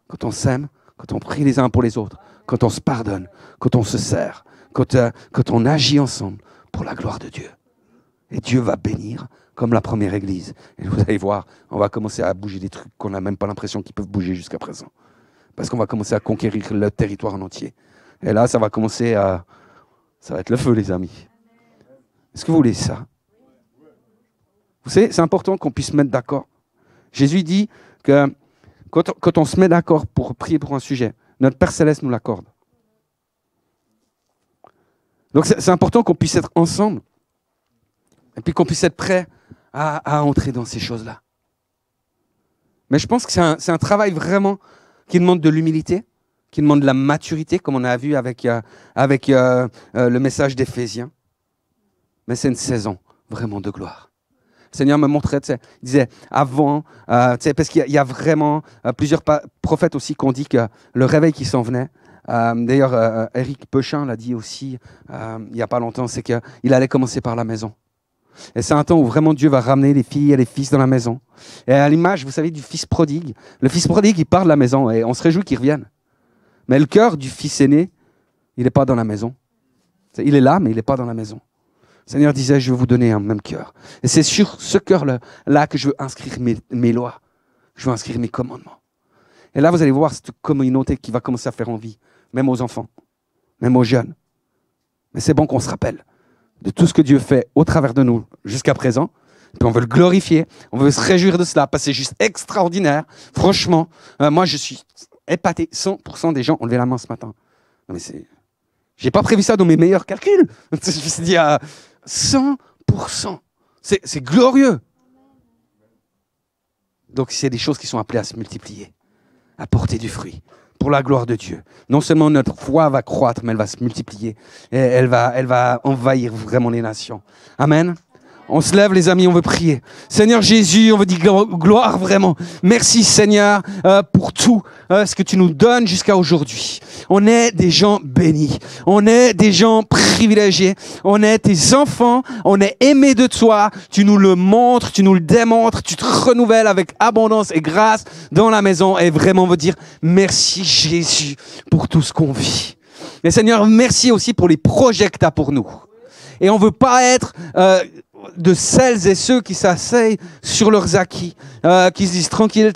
Quand on s'aime, quand on prie les uns pour les autres, quand on se pardonne, quand on se sert, quand on agit ensemble pour la gloire de Dieu. Et Dieu va bénir comme la première église. Et vous allez voir, on va commencer à bouger des trucs qu'on n'a même pas l'impression qu'ils peuvent bouger jusqu'à présent. Parce qu'on va commencer à conquérir le territoire en entier. Et là, ça va commencer à... Ça va être le feu, les amis. Est-ce que vous voulez ça? Vous savez, c'est important qu'on puisse se mettre d'accord. Jésus dit que quand on se met d'accord pour prier pour un sujet, notre Père Céleste nous l'accorde. Donc c'est important qu'on puisse être ensemble et puis qu'on puisse être prêt à entrer dans ces choses-là. Mais je pense que c'est un travail vraiment qui demande de l'humilité, qui demande de la maturité, comme on a vu avec le message d'Éphésiens. Mais c'est une saison vraiment de gloire. Le Seigneur me montrait, il disait avant, parce qu'il y a vraiment plusieurs prophètes aussi qui ont dit que le réveil qui s'en venait, d'ailleurs Éric Pechin l'a dit aussi il n'y a pas longtemps, c'est qu'il allait commencer par la maison. Et c'est un temps où vraiment Dieu va ramener les filles et les fils dans la maison. Et à l'image, vous savez, du fils prodigue, le fils prodigue, il part de la maison et on se réjouit qu'il revienne. Mais le cœur du fils aîné, il n'est pas dans la maison. Il est là, mais il n'est pas dans la maison. Le Seigneur disait, je vais vous donner un même cœur. Et c'est sur ce cœur-là que je veux inscrire mes lois. Je veux inscrire mes commandements. Et là, vous allez voir cette communauté qui va commencer à faire envie, même aux enfants, même aux jeunes. Mais c'est bon qu'on se rappelle de tout ce que Dieu fait au travers de nous jusqu'à présent. Puis on veut le glorifier, on veut se réjouir de cela, parce que c'est juste extraordinaire. Franchement, moi je suis épaté. 100% des gens ont levé la main ce matin. Non mais j'ai pas prévu ça dans mes meilleurs calculs. Je me suis dit à 100%. C'est glorieux. Donc c'est des choses qui sont appelées à se multiplier, à porter du fruit, pour la gloire de Dieu. Non seulement notre foi va croître, mais elle va se multiplier. Et elle va envahir vraiment les nations. Amen. On se lève, les amis, on veut prier. Seigneur Jésus, on veut dire gloire vraiment. Merci Seigneur pour tout ce que tu nous donnes jusqu'à aujourd'hui. On est des gens bénis. On est des gens privilégiés. On est tes enfants. On est aimés de toi. Tu nous le montres, tu nous le démontres. Tu te renouvelles avec abondance et grâce dans la maison. Et vraiment, on veut dire merci Jésus pour tout ce qu'on vit. Et Seigneur, merci aussi pour les projets que tu as pour nous. Et on veut pas être de celles et ceux qui s'asseyent sur leurs acquis, qui se disent tranquille,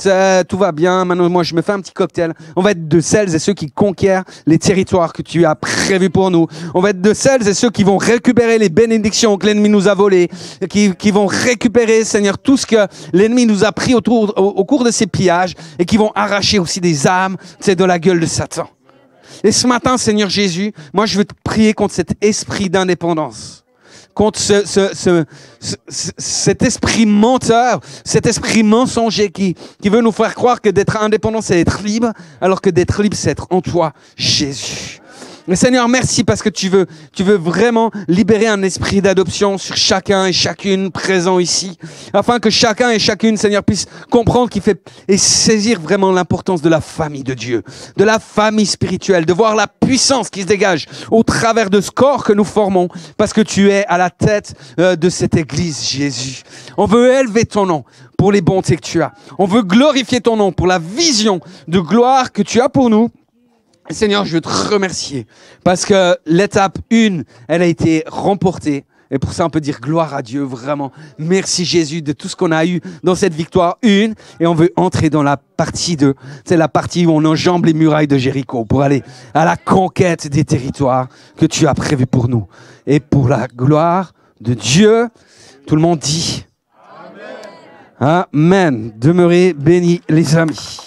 tout va bien, maintenant moi je me fais un petit cocktail. On va être de celles et ceux qui conquièrent les territoires que tu as prévus pour nous. On va être de celles et ceux qui vont récupérer les bénédictions que l'ennemi nous a volées, qui vont récupérer, Seigneur, tout ce que l'ennemi nous a pris au cours de ces pillages et qui vont arracher aussi des âmes, de la gueule de Satan. Et ce matin, Seigneur Jésus, moi je veux te prier contre cet esprit d'indépendance, contre cet esprit menteur, cet esprit mensonger qui veut nous faire croire que d'être indépendant, c'est être libre, alors que d'être libre, c'est être en toi, Jésus. Mais Seigneur, merci parce que tu veux vraiment libérer un esprit d'adoption sur chacun et chacune présent ici, afin que chacun et chacune, Seigneur, puisse comprendre et saisir vraiment l'importance de la famille de Dieu, de la famille spirituelle, de voir la puissance qui se dégage au travers de ce corps que nous formons, parce que tu es à la tête de cette église, Jésus. On veut élever ton nom pour les bontés que tu as. On veut glorifier ton nom pour la vision de gloire que tu as pour nous. Seigneur, je veux te remercier parce que l'étape 1, elle a été remportée. Et pour ça, on peut dire gloire à Dieu, vraiment. Merci Jésus de tout ce qu'on a eu dans cette victoire 1. Et on veut entrer dans la partie 2. C'est la partie où on enjambe les murailles de Jéricho pour aller à la conquête des territoires que tu as prévus pour nous. Et pour la gloire de Dieu, tout le monde dit Amen. Amen. Demeurez bénis, les amis.